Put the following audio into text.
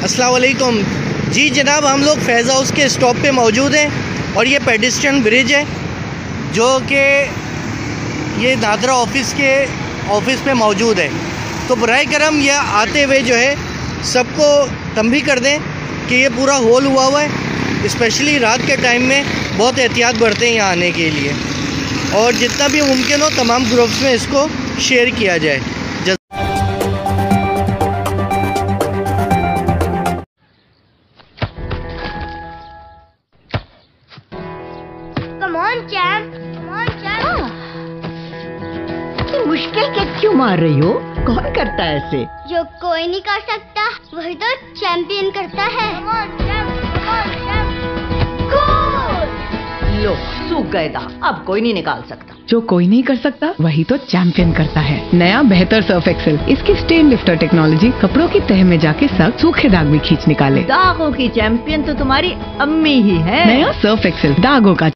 अस्सलाम वालेकुम जी जनाब, हम लोग फैज़ हाउस के स्टॉप पे मौजूद हैं और ये पेडिस्ट्रियन ब्रिज है जो कि ये नादरा ऑफिस पे मौजूद है। तो बराए करम ये आते हुए जो है सबको तंबीह कर दें कि ये पूरा होल हुआ है, स्पेशली रात के टाइम में बहुत एहतियात बरतें यहाँ आने के लिए, और जितना भी मुमकिन हो तमाम ग्रुप्स में इसको शेयर किया जाए। Come on, champ. Come on, champ. इतनी मुश्किल के क्यों मार रही हो? कौन करता है ऐसे? जो कोई नहीं कर सकता वही तो चैंपियन करता है। Come on, champ. Come on, champ. Goal! लो, सूख गए दाग, अब कोई नहीं निकाल सकता। जो कोई नहीं कर सकता वही तो चैंपियन करता है। नया बेहतर सर्फ एक्सेल, इसकी स्टेन लिफ्टर टेक्नोलॉजी कपड़ों की तह में जाके सख्त सूखे दाग भी खींच निकाले। दागों की चैंपियन तो तुम्हारी अम्मी ही है। नया सर्फ एक्सेल, दागों का